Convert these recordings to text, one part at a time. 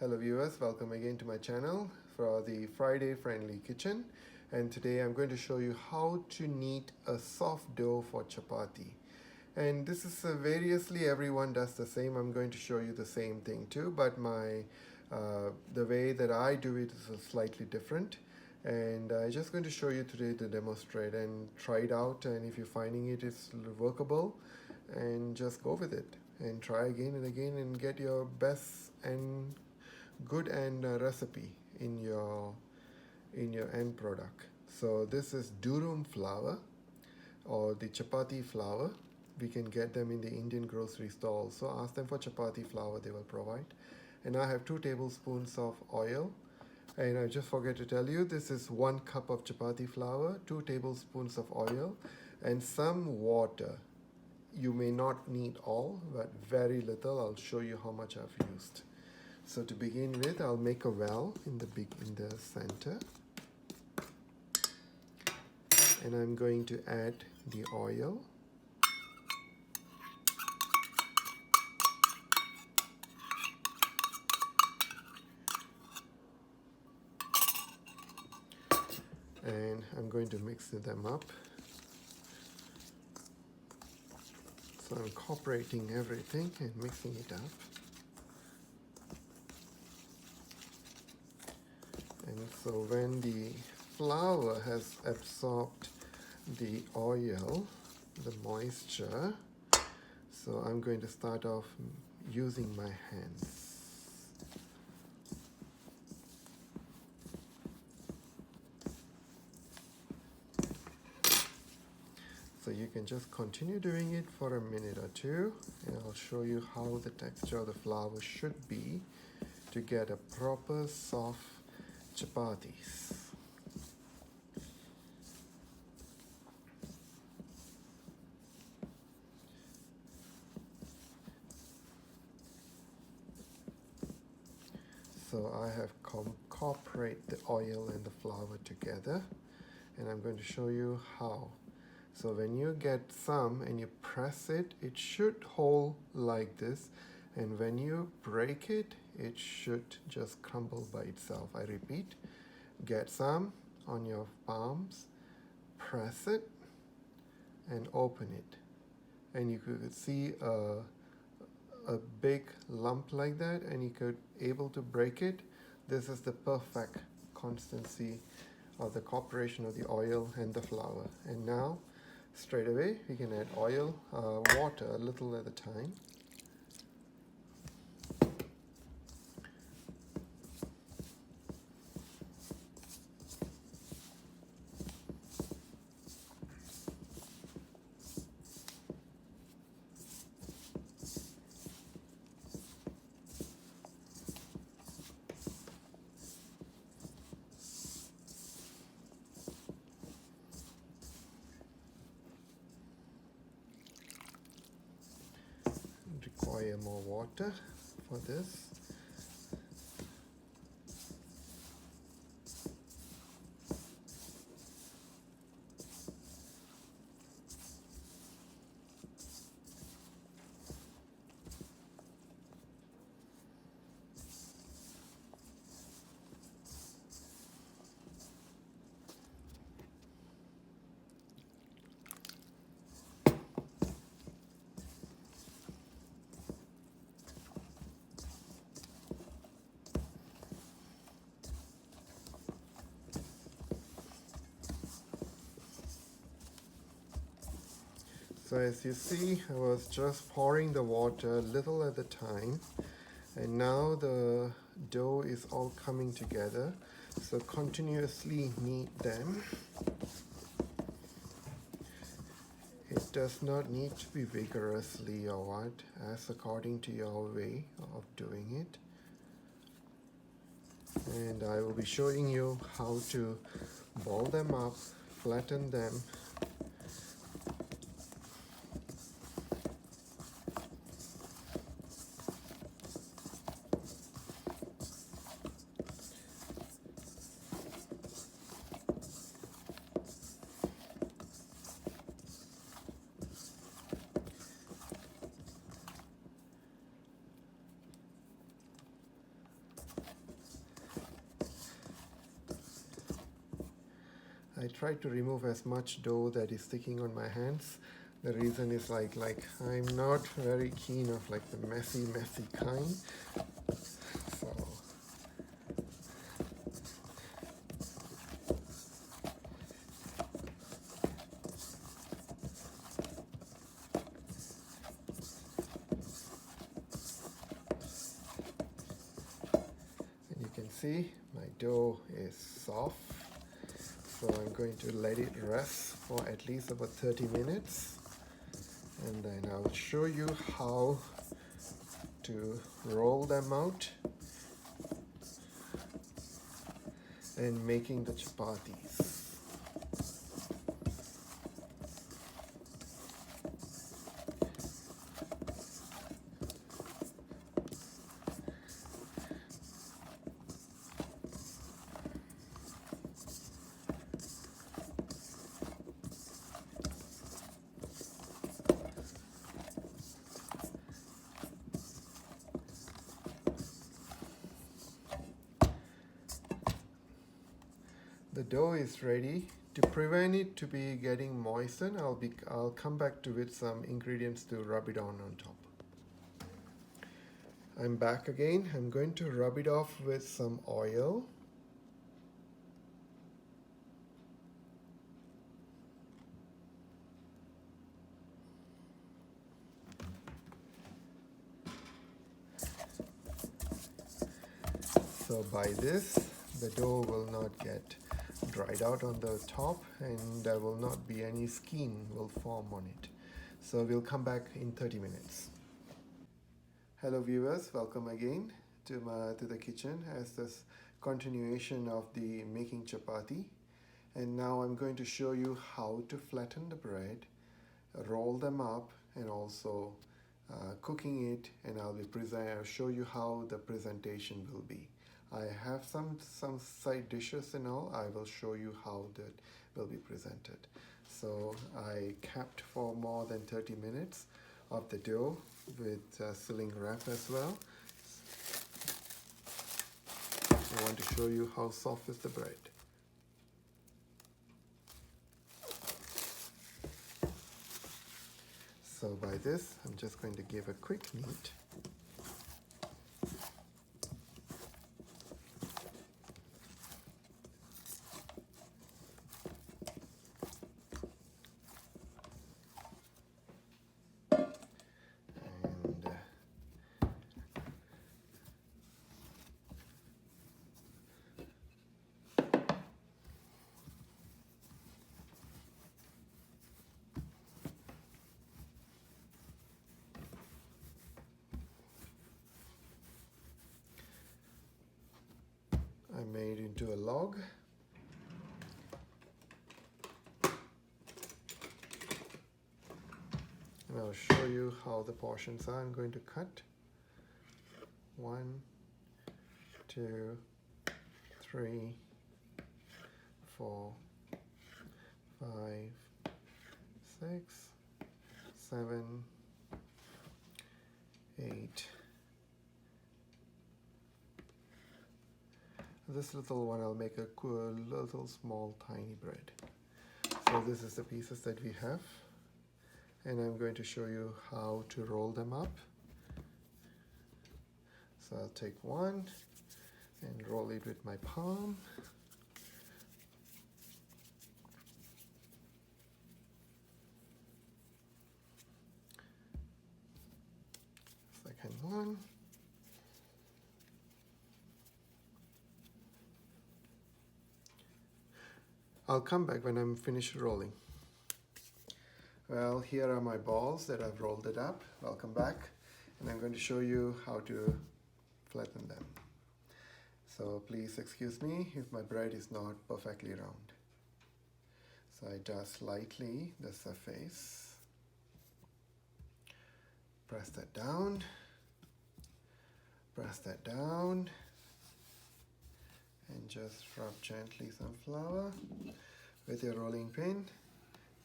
Hello viewers, welcome again to my channel for the Friday Friendly Kitchen, and today I'm going to show you how to knead a soft dough for chapati. And this is variously everyone does the same. I'm going to show you the same thing too, but the way that I do it is slightly different, and I'm just going to show you today to demonstrate and try it out, and if you're finding it is workable, and just go with it and try again and again and get your best and good recipe in your end product. So this is Durum flour or the chapati flour. We can get them in the Indian grocery store also. Ask them for chapati flour, they will provide. And I have 2 tablespoons of oil. And I just forget to tell you, this is 1 cup of chapati flour, 2 tablespoons of oil, and some water. You may not need all, but very little. I'll show you how much I've used. So to begin with, I'll make a well in the center, and I'm going to add the oil. And I'm going to mix them up. So I'm incorporating everything and mixing it up. And so when the flour has absorbed the oil, the moisture, so I'm going to start off using my hands. So you can just continue doing it for a minute or two, and I'll show you how the texture of the flour should be to get a proper soft chapatis. So I have incorporated the oil and the flour together, and I'm going to show you how. So when you get some and you press it, it should hold like this, and when you break it, it should just crumble by itself. I repeat, get some on your palms, press it, and open it. And you could see a big lump like that, and you could able to break it. This is the perfect consistency of the incorporation of the oil and the flour. And now, straight away, we can add oil, water a little at a time. Require more water for this. So as you see, I was just pouring the water little at a time, and now the dough is all coming together. So continuously knead them. It does not need to be vigorously or what, as according to your way of doing it. And I will be showing you how to ball them up, flatten them, I try to remove as much dough that is sticking on my hands. The reason is like I'm not very keen of like the messy kind. So and you can see my dough is soft. So I'm going to let it rest for at least about 30 minutes. And then I'll show you how to roll them out and making the chapatis. The dough is ready. To prevent it to be getting moistened, I'll come back to with some ingredients to rub it on top. I'm back again. I'm going to rub it off with some oil. So by this, the dough will not get dried out on the top and there will not be any skin will form on it. So we'll come back in 30 minutes. Hello viewers, welcome again to the kitchen as this continuation of the making chapati. And now I'm going to show you how to flatten the bread, roll them up, and also cooking it, and I'll show you how the presentation will be. I have some side dishes and all. I will show you how that will be presented. So I kept for more than 30 minutes of the dough with sealing wrap as well. I want to show you how soft is the bread. So by this, I'm just going to give a quick knead. I made into a log. And I'll show you how the portions are. I'm going to cut 1, 2, 3, 4, 5, 6, 7, 8. This little one I'll make a cool little small tiny bread. So this is the pieces that we have, and I'm going to show you how to roll them up. So I'll take one and roll it with my palm. Second one. I'll come back when I'm finished rolling. Well, here are my balls that I've rolled it up. Welcome back. And I'm going to show you how to flatten them. So please excuse me if my bread is not perfectly round. So I dust lightly the surface. Press that down. Press that down. And just rub gently some flour with your rolling pin.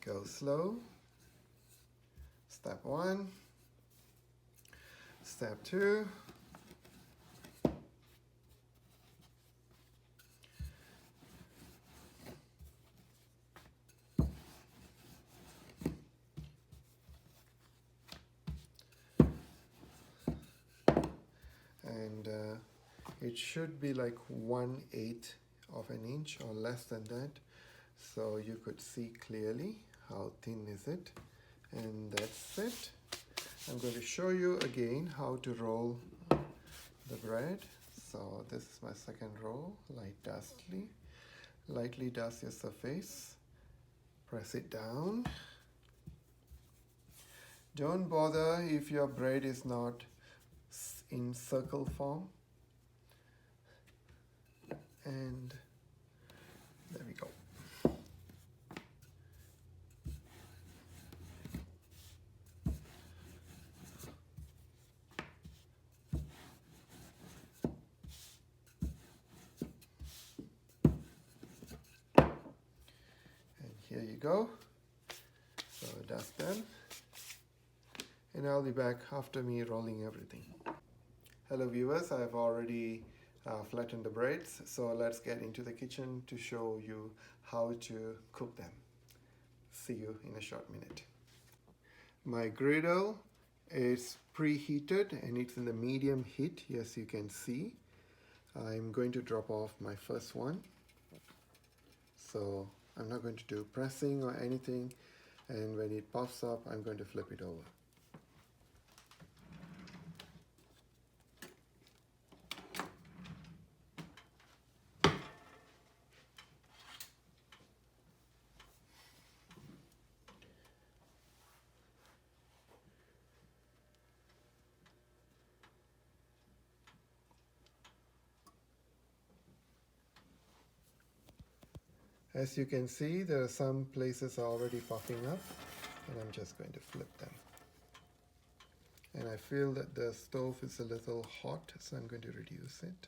Go slow. Step 1. Step 2. it should be like 1/8 of an inch or less than that, so you could see clearly how thin is it. And that's it. I'm going to show you again how to roll the bread. So this is my second roll. Lightly dust your surface, press it down. Don't bother if your bread is not in circle form. And there we go. And here you go. So that's done. And I'll be back after me rolling everything. Hello viewers, I've already flattened the breads, so let's get into the kitchen to show you how to cook them. See you in a short minute. My griddle is preheated and it's in the medium heat, as you can see. I'm going to drop off my first one. So I'm not going to do pressing or anything, and when it puffs up, I'm going to flip it over. As you can see, there are some places already puffing up, and I'm just going to flip them. And I feel that the stove is a little hot, so I'm going to reduce it.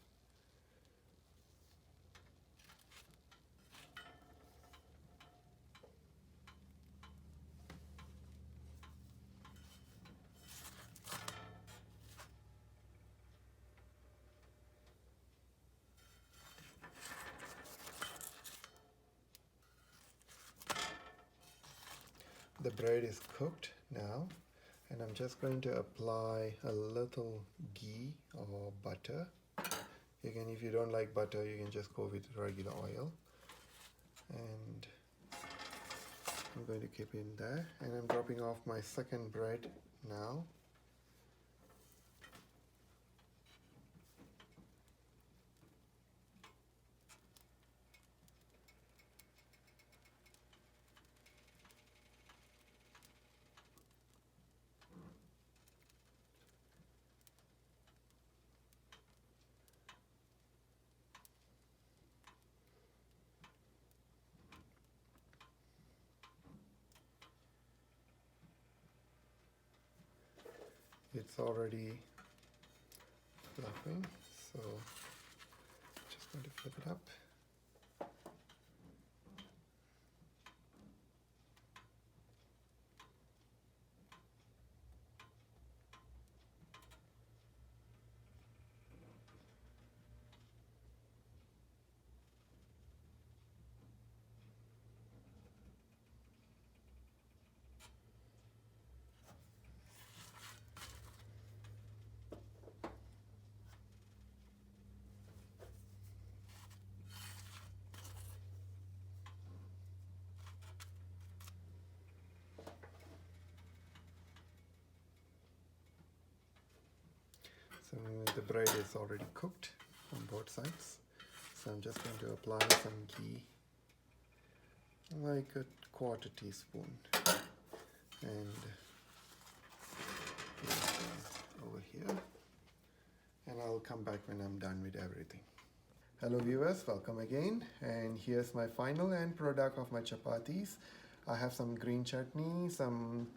The bread is cooked now, and I'm just going to apply a little ghee or butter. Again, if you don't like butter, you can just go with regular oil. And I'm going to keep it in there, and I'm dropping off my second bread now. It's already fluffing, so just going to flip it up. So the bread is already cooked on both sides. So I'm just going to apply some ghee, like a 1/4 teaspoon, and over here. And I'll come back when I'm done with everything. Hello viewers, welcome again. And here's my final end product of my chapatis. I have some green chutney, some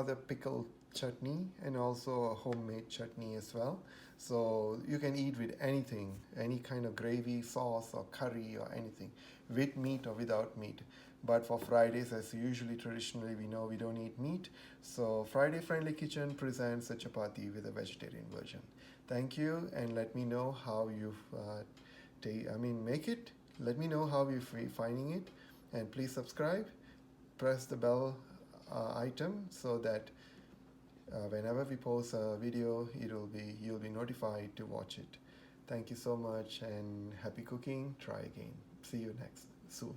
other pickle chutney, and also a homemade chutney as well. So you can eat with anything, any kind of gravy, sauce or curry or anything, with meat or without meat. But for Fridays, as usually traditionally we know we don't eat meat, so Friday Friendly Kitchen presents a chapati with a vegetarian version. Thank you, and let me know how you make it. Let me know how you're finding it, and please subscribe. Press the bell item so that whenever we post a video, you'll be notified to watch it. Thank you so much and happy cooking. Try again. See you next soon.